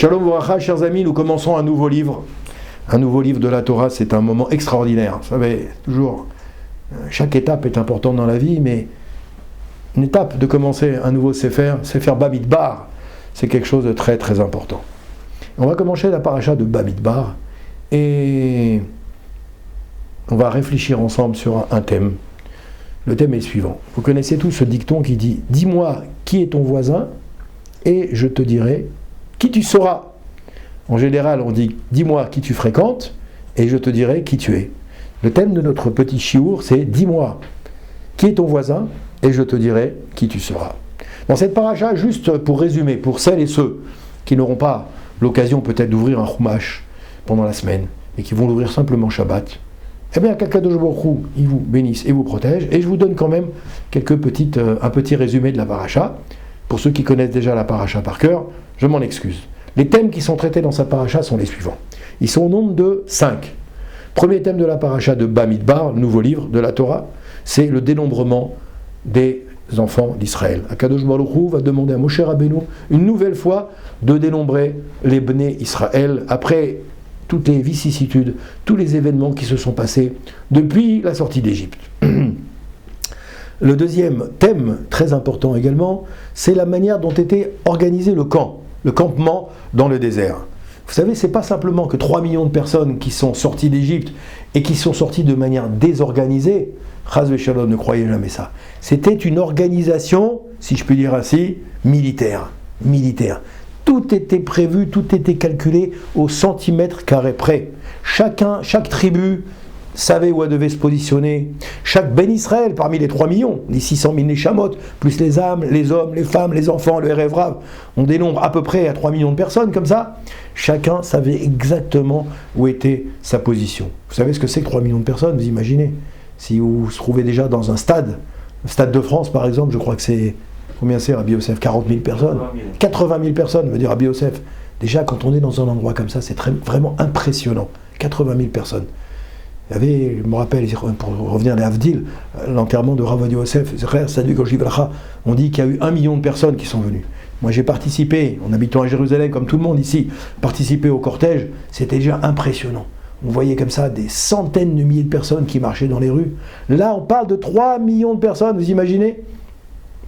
Shalom V'racha, chers amis, nous commençons un nouveau livre. Un nouveau livre de la Torah, c'est un moment extraordinaire. Vous savez, toujours, chaque étape est importante dans la vie, mais une étape de commencer un nouveau Sefer Bamidbar, c'est quelque chose de très très important. On va commencer la paracha de Bamidbar et on va réfléchir ensemble sur un thème. Le thème est le suivant. Vous connaissez tous ce dicton qui dit « Dis-moi qui est ton voisin et je te dirai qui tu seras ». En général, on dit « Dis-moi qui tu fréquentes et je te dirai qui tu es ». Le thème de notre petit chiour, c'est « Dis-moi qui est ton voisin et je te dirai qui tu seras ». Dans cette paracha, juste pour résumer, pour celles et ceux qui n'auront pas l'occasion peut-être d'ouvrir un chumash pendant la semaine et qui vont l'ouvrir simplement Shabbat, eh bien, qu'Akadosh Baruch Hu, il vous bénisse et vous protège. Et je vous donne quand même un petit résumé de la paracha. Pour ceux qui connaissent déjà la paracha par cœur, je m'en excuse. Les thèmes qui sont traités dans sa paracha sont les suivants. Ils sont au nombre de 5. Premier thème de la paracha de Bamidbar, nouveau livre de la Torah, c'est le dénombrement des enfants d'Israël. Akadosh Baruch Hu va demander à Moshe Rabbeinu une nouvelle fois de dénombrer les Bnei Israël après toutes les vicissitudes, tous les événements qui se sont passés depuis la sortie d'Égypte. Le deuxième thème, très important également, c'est la manière dont était organisé le campement dans le désert. Vous savez, c'est pas simplement que 3 millions de personnes qui sont sorties d'Égypte et qui sont sorties de manière désorganisée. Chas v'shalom, ne croyez jamais ça. C'était une organisation, si je puis dire ainsi, militaire. Tout était prévu, tout était calculé au centimètre carré près. Chaque tribu savait où elle devait se positionner. Chaque Ben Israël, parmi les 3 millions, les 600 000 Neshamot, plus les âmes, les hommes, les femmes, les enfants, le Erev Rav, on dénombre à peu près à 3 millions de personnes comme ça. Chacun savait exactement où était sa position. Vous savez ce que c'est que 3 millions de personnes, vous imaginez? Si vous vous trouvez déjà dans un stade, le Stade de France par exemple, je crois que c'est... Combien c'est, Rabbi Yosef? 40 000 personnes 80 000 personnes, me dit Rabbi Yosef. Déjà, quand on est dans un endroit comme ça, c'est vraiment impressionnant. 80 000 personnes. Il y avait, je me rappelle, pour revenir à Avdil, l'enterrement de Rabbi Yosef, on dit qu'il y a eu 1 million de personnes qui sont venues. Moi, j'ai participé, en habitant à Jérusalem, comme tout le monde ici, participer au cortège, c'était déjà impressionnant. On voyait comme ça des centaines de milliers de personnes qui marchaient dans les rues. Là, on parle de 3 millions de personnes, vous imaginez ?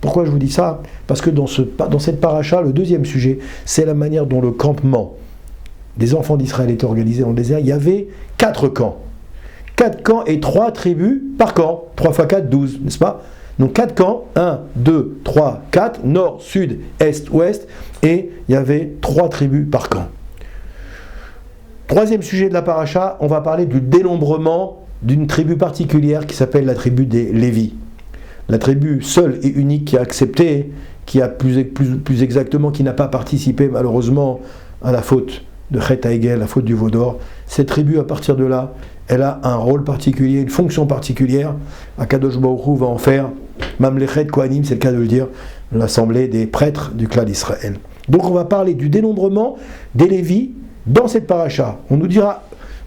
Pourquoi je vous dis ça? Parce que dans cette paracha, le deuxième sujet, c'est la manière dont le campement des enfants d'Israël était organisé dans le désert. Il y avait 4 camps. 4 camps et 3 tribus par camp. 3 x 4, 12, n'est-ce pas? Donc 4 camps, 1, 2, 3, 4, nord, sud, est, ouest, et il y avait 3 tribus par camp. Troisième sujet de la paracha, on va parler du dénombrement d'une tribu particulière qui s'appelle la tribu des Lévis. La tribu seule et unique qui a accepté, qui a plus exactement, qui n'a pas participé malheureusement à la faute de Chet HaEgel, la faute du veau d'or. Cette tribu, à partir de là, elle a un rôle particulier, une fonction particulière. Akadosh Baruch Hu va en faire Mamlechet Kohanim, c'est le cas de le dire, l'assemblée des prêtres du clan d'Israël. Donc on va parler du dénombrement des Lévis dans cette paracha. On nous dira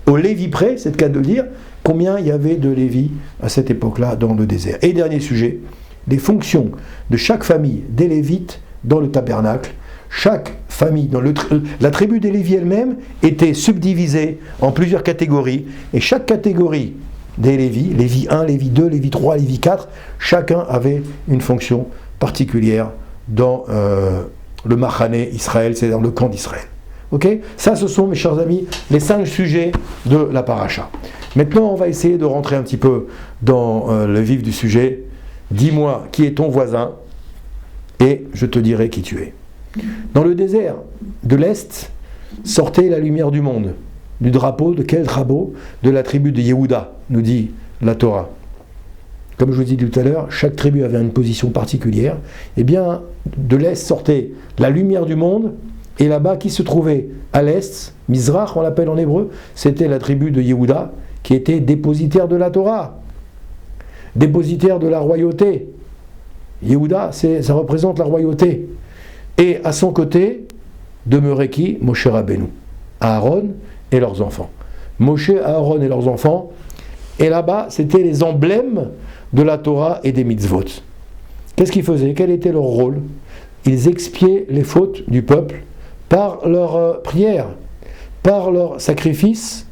au Lévi près, c'est le cas de le dire, combien il y avait de Lévi à cette époque-là dans le désert. Et dernier sujet, les fonctions de chaque famille des Lévites dans le tabernacle. Chaque famille, la tribu des Lévis elle-même était subdivisée en plusieurs catégories. Et chaque catégorie des Lévis, Lévi 1, Lévi 2, Lévi 3, Lévi 4, chacun avait une fonction particulière dans le Machané Israël, c'est-à-dire le camp d'Israël. Ok? Ça, ce sont, mes chers amis, les 5 sujets de la paracha. Maintenant, on va essayer de rentrer un petit peu dans le vif du sujet. Dis-moi qui est ton voisin et je te dirai qui tu es. Dans le désert de l'Est sortait la lumière du monde. Du drapeau, de quel drapeau? De la tribu de Yehuda, nous dit la Torah. Comme je vous ai dit tout à l'heure, chaque tribu avait une position particulière. Eh bien, de l'Est sortait la lumière du monde. Et là-bas, qui se trouvait à l'Est, Mizrach, on l'appelle en hébreu, c'était la tribu de Yehuda, qui était dépositaire de la Torah, dépositaire de la royauté. Yehuda, ça représente la royauté. Et à son côté, demeurait qui? Moshe Rabbeinu, Aaron et leurs enfants. Moshe, Aaron et leurs enfants, et là-bas, c'était les emblèmes de la Torah et des mitzvot. Qu'est-ce qu'ils faisaient? Quel était leur rôle? Ils expiaient les fautes du peuple par leur prière, par leur sacrifice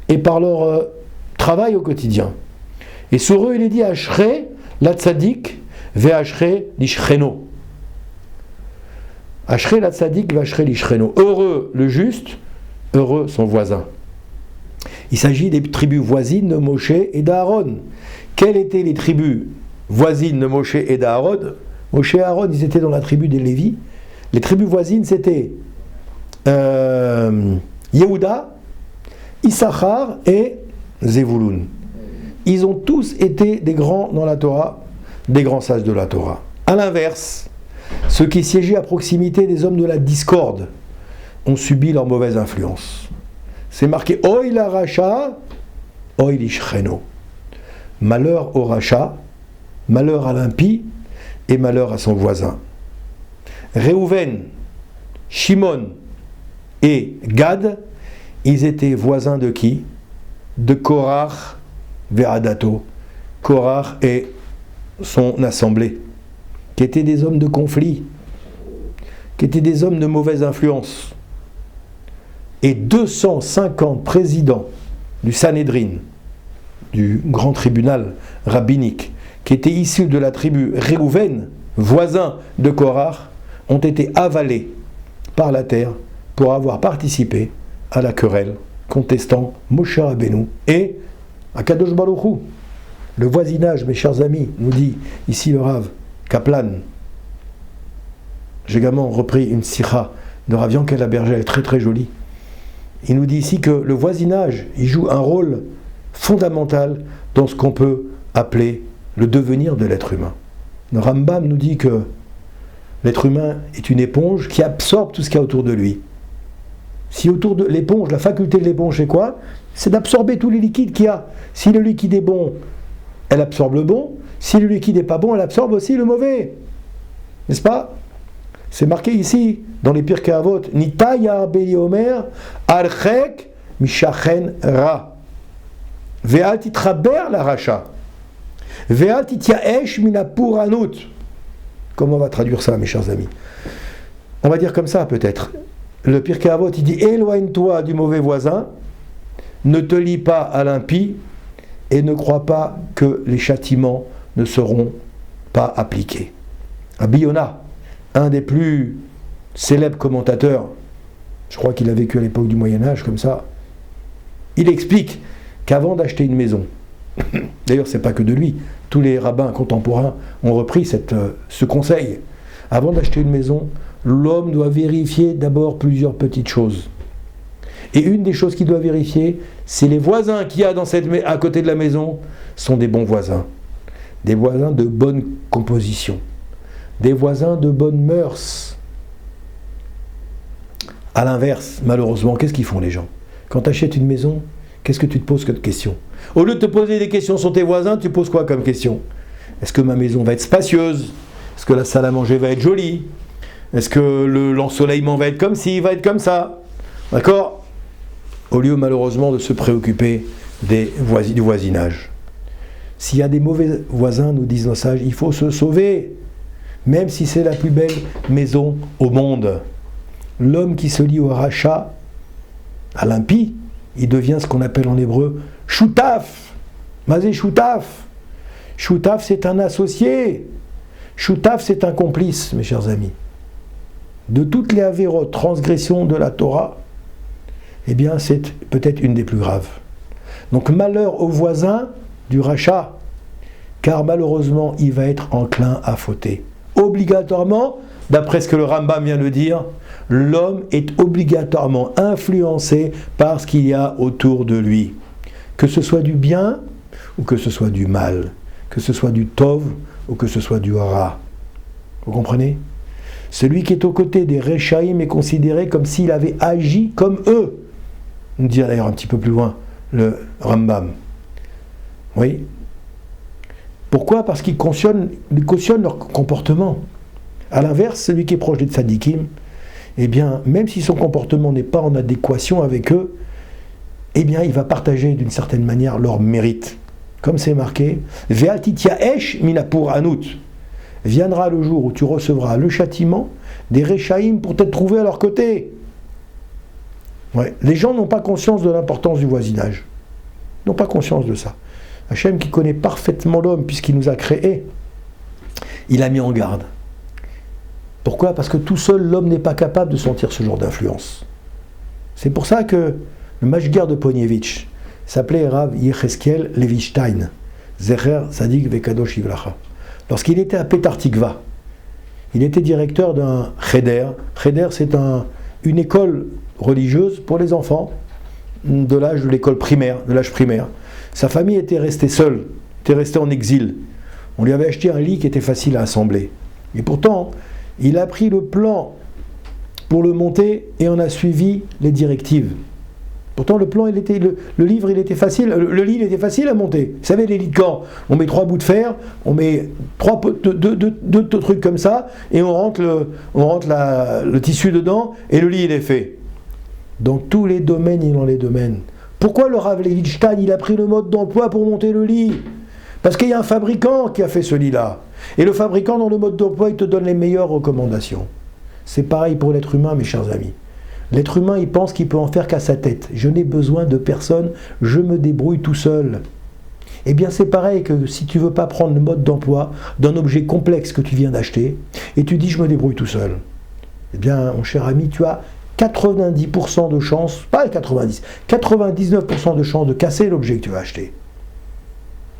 et par leur travail au quotidien. Et sur eux, il est dit Ashrei la tzadik ve'ashrei l'ishreno. Ashrei la tzadik ve'ashrei l'ishreno. Heureux le juste, heureux son voisin. Il s'agit des tribus voisines de Moshe et d'Aaron. Quelles étaient les tribus voisines de Moshe et d'Aaron? Moshe et Aaron, ils étaient dans la tribu des Lévis. Les tribus voisines, c'était Yehuda, Issachar et Zevulun. Ils ont tous été des grands dans la Torah, des grands sages de la Torah. A l'inverse, ceux qui siégeaient à proximité des hommes de la discorde ont subi leur mauvaise influence. C'est marqué Oy la Racha, Oy l'Ishreno. Malheur au Racha, malheur à l'impie et malheur à son voisin. Réhouven, Shimon et Gad, ils étaient voisins de qui? De Korach Ve'adato. Korach et son assemblée, qui étaient des hommes de conflit, qui étaient des hommes de mauvaise influence. Et 250 présidents du Sanhédrin, du grand tribunal rabbinique, qui étaient issus de la tribu Réhouven, voisins de Korach, ont été avalés par la terre pour avoir participé à la querelle contestant Moshe Rabbeinu et Akadosh Baruch Hu. Le voisinage, mes chers amis, nous dit ici le Rav Kaplan. J'ai également repris une sikha de Rav Yankel Laberger, elle est très très jolie. Il nous dit ici que le voisinage, il joue un rôle fondamental dans ce qu'on peut appeler le devenir de l'être humain. Le Rambam nous dit que l'être humain est une éponge qui absorbe tout ce qu'il y a autour de lui. Si autour de l'éponge, la faculté de l'éponge, c'est quoi? C'est d'absorber tous les liquides qu'il y a. Si le liquide est bon, elle absorbe le bon. Si le liquide n'est pas bon, elle absorbe aussi le mauvais. N'est-ce pas? C'est marqué ici, dans les Pirkei Avot, Nitaya Beli Omer, Archek Mishachen Ra. Ve'al titraber la racha. Ve'al tityaesh minapur anut. Comment on va traduire ça, mes chers amis? On va dire comme ça, peut-être. Le Pirkei Avot, il dit éloigne-toi du mauvais voisin, ne te lie pas à l'impie et ne crois pas que les châtiments ne seront pas appliqués. Rabbi Yonah, un des plus célèbres commentateurs, je crois qu'il a vécu à l'époque du Moyen-Âge comme ça, il explique qu'avant d'acheter une maison, d'ailleurs c'est pas que de lui, tous les rabbins contemporains ont repris ce conseil, avant d'acheter une maison, l'homme doit vérifier d'abord plusieurs petites choses. Et une des choses qu'il doit vérifier, c'est les voisins qu'il y a à côté de la maison sont des bons voisins. Des voisins de bonne composition. Des voisins de bonnes mœurs. A l'inverse, malheureusement, qu'est-ce qu'ils font les gens? Quand tu achètes une maison, qu'est-ce que tu te poses comme question? Au lieu de te poser des questions sur tes voisins, tu poses quoi comme question? Est-ce que ma maison va être spacieuse? Est-ce que la salle à manger va être jolie? Est-ce que l'ensoleillement va être comme ci, va être comme ça? D'accord? Au lieu malheureusement de se préoccuper du voisinage. S'il y a des mauvais voisins, nous disent nos sages, il faut se sauver. Même si c'est la plus belle maison au monde. L'homme qui se lie au rachat, à l'impie, il devient ce qu'on appelle en hébreu choutaf. Mazé choutaf. Choutaf, c'est un associé. Choutaf, c'est un complice, mes chers amis. De toutes les avérotes, transgressions de la Torah, eh bien, c'est peut-être une des plus graves. Donc, malheur au voisin du rachat, car malheureusement, il va être enclin à fauter. Obligatoirement, d'après ce que le Rambam vient de dire, l'homme est obligatoirement influencé par ce qu'il y a autour de lui. Que ce soit du bien ou que ce soit du mal. Que ce soit du tov ou que ce soit du ra. Vous comprenez? Celui qui est aux côtés des Rechaïm est considéré comme s'il avait agi comme eux. On dit d'ailleurs un petit peu plus loin le Rambam. Oui. Pourquoi? Parce qu'ils cautionnent leur comportement. A l'inverse, celui qui est proche des tzadikim, eh bien, même si son comportement n'est pas en adéquation avec eux, eh bien, il va partager d'une certaine manière leur mérite. Comme c'est marqué, Ve'al tityaesh minapur anut. viendra le jour où tu recevras le châtiment des Réchaïm pour t'être trouvé à leur côté. Ouais. Les gens n'ont pas conscience de l'importance du voisinage. Ils n'ont pas conscience de ça. Hachem, qui connaît parfaitement l'homme puisqu'il nous a créés, il a mis en garde. Pourquoi ? Parce que tout seul, l'homme n'est pas capable de sentir ce genre d'influence. C'est pour ça que le Mashguer de Ponievitch s'appelait Rav Yecheskel Levistein, Zecher Tzadik Vekadosh Ivracha. Lorsqu'il était à Petar Tikva, il était directeur d'un cheder. Cheder, c'est une école religieuse pour les enfants de l'âge de l'école primaire, de l'âge primaire. Sa famille était restée seule, était restée en exil. On lui avait acheté un lit qui était facile à assembler. Et pourtant, il a pris le plan pour le monter et on a suivi les directives. Pourtant, le plan, le livre, il était facile, le lit, il était facile à monter. Vous savez, les lits de camp, on met 3 bouts de fer, on met deux trucs comme ça, et on rentre le tissu dedans, et le lit, il est fait. Dans tous les domaines, il en est domaine. Pourquoi le Rav Levistein, il a pris le mode d'emploi pour monter le lit ? Parce qu'il y a un fabricant qui a fait ce lit-là. Et le fabricant, dans le mode d'emploi, il te donne les meilleures recommandations. C'est pareil pour l'être humain, mes chers amis. L'être humain, il pense qu'il peut en faire qu'à sa tête. Je n'ai besoin de personne, je me débrouille tout seul. Eh bien, c'est pareil que si tu ne veux pas prendre le mode d'emploi d'un objet complexe que tu viens d'acheter, et tu dis je me débrouille tout seul. Eh bien, mon cher ami, tu as 90% de chances, pas 90, 99% de chances de casser l'objet que tu vas acheter.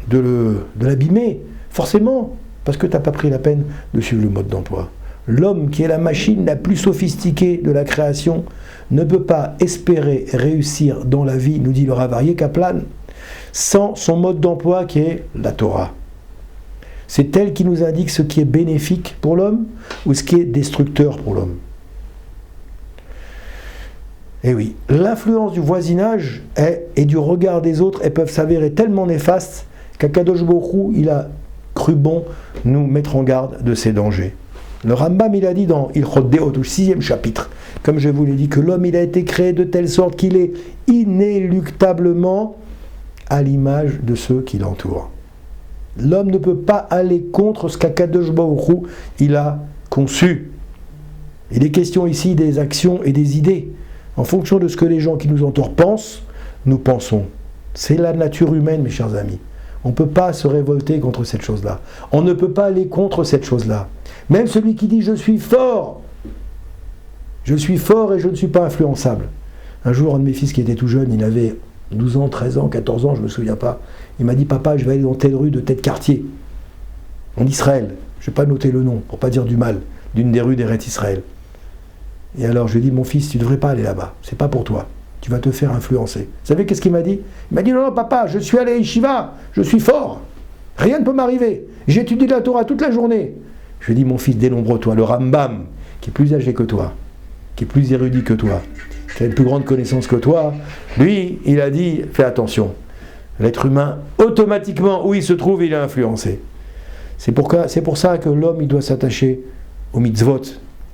De l'abîmer, forcément, parce que tu n'as pas pris la peine de suivre le mode d'emploi. L'homme, qui est la machine la plus sophistiquée de la création, ne peut pas espérer réussir dans la vie, nous dit le Rav Aryeh Kaplan, sans son mode d'emploi qui est la Torah. C'est elle qui nous indique ce qui est bénéfique pour l'homme ou ce qui est destructeur pour l'homme. Et oui, l'influence du voisinage et du regard des autres, elles peuvent s'avérer tellement néfastes qu'Akadosh Baruch Hu, il a cru bon nous mettre en garde de ces dangers. Le Rambam, il a dit dans Ilchot Deot, au 6e chapitre, comme je vous l'ai dit, que l'homme, il a été créé de telle sorte qu'il est inéluctablement à l'image de ceux qui l'entourent. L'homme ne peut pas aller contre ce qu'Akadosh Baruch Hu, il a conçu. Il est question ici des actions et des idées. En fonction de ce que les gens qui nous entourent pensent, nous pensons. C'est la nature humaine, mes chers amis. On ne peut pas se révolter contre cette chose-là. On ne peut pas aller contre cette chose-là. Même celui qui dit « je suis fort » et je ne suis pas influençable. Un jour, un de mes fils qui était tout jeune, il avait 12 ans, 13 ans, 14 ans, je ne me souviens pas. Il m'a dit « Papa, je vais aller dans telle rue de tel quartier, en Israël. » Je ne vais pas noter le nom, pour ne pas dire du mal, d'une des rues d'Eretz Israël. Et alors je lui ai dit « Mon fils, tu ne devrais pas aller là-bas, c'est pas pour toi. Tu vas te faire influencer. » Vous savez qu'est-ce qu'il m'a dit ? Il m'a dit « Non, non, papa, je suis allé à Yeshiva, je suis fort. Rien ne peut m'arriver. J'étudie la Torah toute la journée. » Je lui ai dit « Mon fils, dénombre-toi. Le Rambam, qui est plus âgé que toi, qui est plus érudit que toi, qui a une plus grande connaissance que toi, lui, il a dit « Fais attention. L'être humain, automatiquement, où il se trouve, il est influencé. » C'est pour ça que l'homme, il doit s'attacher aux mitzvot.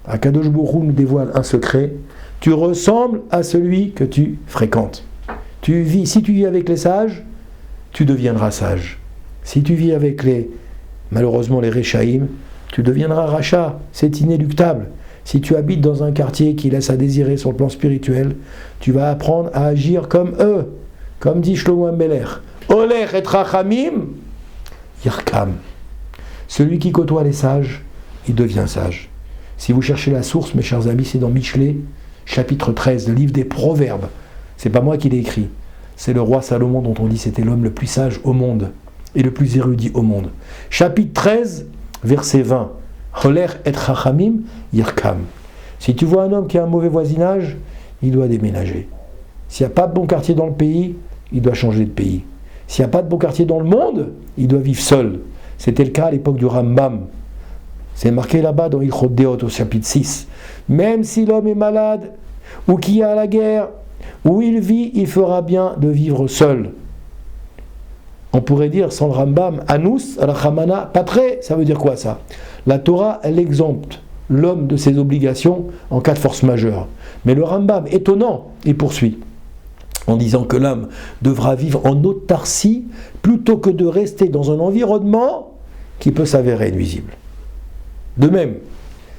Akadosh Baruch Hu nous dévoile un secret. Tu ressembles à celui que tu fréquentes. Si tu vis avec les sages, tu deviendras sage. Si tu vis avec malheureusement les Réchaïm, tu deviendras Racha. C'est inéluctable. Si tu habites dans un quartier qui laisse à désirer sur le plan spirituel, tu vas apprendre à agir comme eux. Comme dit Shlomo Ameler. Olech et Rachamim, Yirkam. Celui qui côtoie les sages, il devient sage. Si vous cherchez la source, mes chers amis, c'est dans Michelet, chapitre 13, le livre des Proverbes. C'est pas moi qui l'ai écrit. C'est le roi Salomon dont on dit c'était l'homme le plus sage au monde et le plus érudit au monde. Chapitre 13, verset 20. Holer et chachamim yirkam. Si tu vois un homme qui a un mauvais voisinage, il doit déménager. S'il n'y a pas de bon quartier dans le pays, il doit changer de pays. S'il n'y a pas de bon quartier dans le monde, il doit vivre seul. C'était le cas à l'époque du Rambam. C'est marqué là-bas dans Ilchot Deot au chapitre 6. Même si l'homme est malade, ou qu'il y a la guerre, où il vit, il fera bien de vivre seul. On pourrait dire, sans le Rambam, Anus, Rachamana, Patre, ça veut dire quoi ça ? La Torah, elle exempte l'homme de ses obligations en cas de force majeure. Mais le Rambam, étonnant, il poursuit, en disant que l'homme devra vivre en autarcie plutôt que de rester dans un environnement qui peut s'avérer nuisible. De même,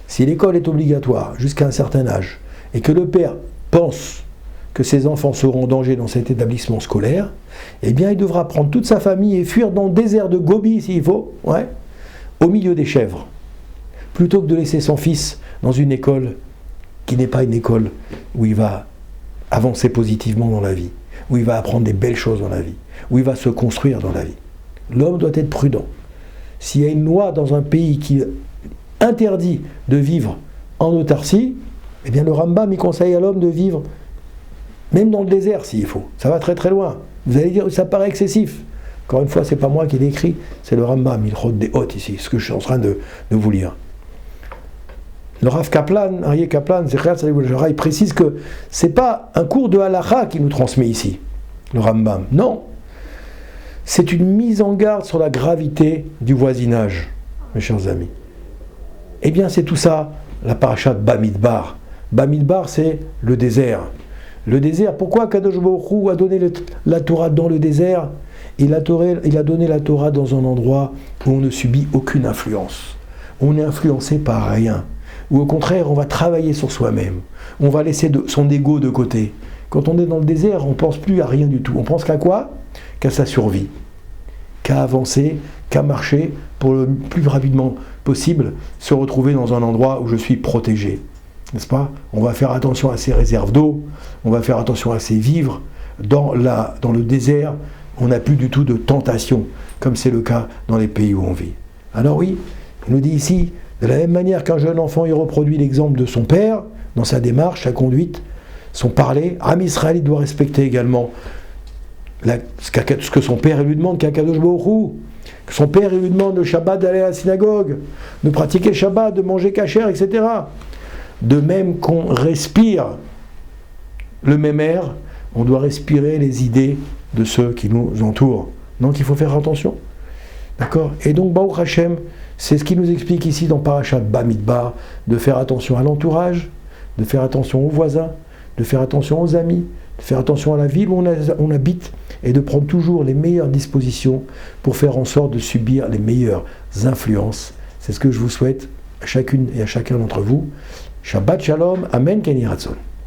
si l'école est obligatoire jusqu'à un certain âge, et que le père pense que ses enfants seront en danger dans cet établissement scolaire, eh bien il devra prendre toute sa famille et fuir dans le désert de Gobi, s'il faut, au milieu des chèvres, plutôt que de laisser son fils dans une école qui n'est pas une école où il va avancer positivement dans la vie, où il va apprendre des belles choses dans la vie, où il va se construire dans la vie. L'homme doit être prudent. S'il y a une loi dans un pays qui interdit de vivre en autarcie, eh bien le Rambam il conseille à l'homme de vivre même dans le désert s'il faut. Ça va très très loin. Vous allez dire ça paraît excessif. Encore une fois, c'est pas moi qui l'ai écrit, c'est le Rambam, il rote des hôtes ici, ce que je suis en train de vous lire. Le Rav Kaplan, Aryeh Kaplan, il précise que c'est pas un cours de halakha qui nous transmet ici, le Rambam. Non, c'est une mise en garde sur la gravité du voisinage, mes chers amis. Eh bien, c'est tout ça, la parasha de Bamidbar. Bamidbar, c'est le désert. Le désert, pourquoi Kadosh Baruch Hu a donné la Torah dans le désert? Il a donné la Torah dans un endroit où on ne subit aucune influence. On n'est influencé par rien. Ou au contraire, on va travailler sur soi-même. On va laisser son ego de côté. Quand on est dans le désert, on ne pense plus à rien du tout. On pense qu'à quoi? Qu'à sa survie. Qu'à avancer, qu'à marcher pour le plus rapidement possible, se retrouver dans un endroit où je suis protégé. N'est-ce pas? On va faire attention à ses réserves d'eau, on va faire attention à ses vivres. Dans le désert, on n'a plus du tout de tentation, comme c'est le cas dans les pays où on vit. Alors oui, il nous dit ici, de la même manière qu'un jeune enfant, il reproduit l'exemple de son père, dans sa démarche, sa conduite, son parler, Am Israël, il doit respecter également ce que son père lui demande, qu'Akadosh Baruch Hu, que son père lui demande le Shabbat d'aller à la synagogue, de pratiquer le Shabbat, de manger kasher, etc. De même qu'on respire le même air, on doit respirer les idées de ceux qui nous entourent. Donc il faut faire attention. D'accord? Et donc Baruch Hashem, c'est ce qu'il nous explique ici dans Parashat Bamidbar, de faire attention à l'entourage, de faire attention aux voisins, de faire attention aux amis, de faire attention à la ville où on habite, et de prendre toujours les meilleures dispositions pour faire en sorte de subir les meilleures influences. C'est ce que je vous souhaite à chacune et à chacun d'entre vous. Shabbat Shalom, Amen, Kenny Ratson.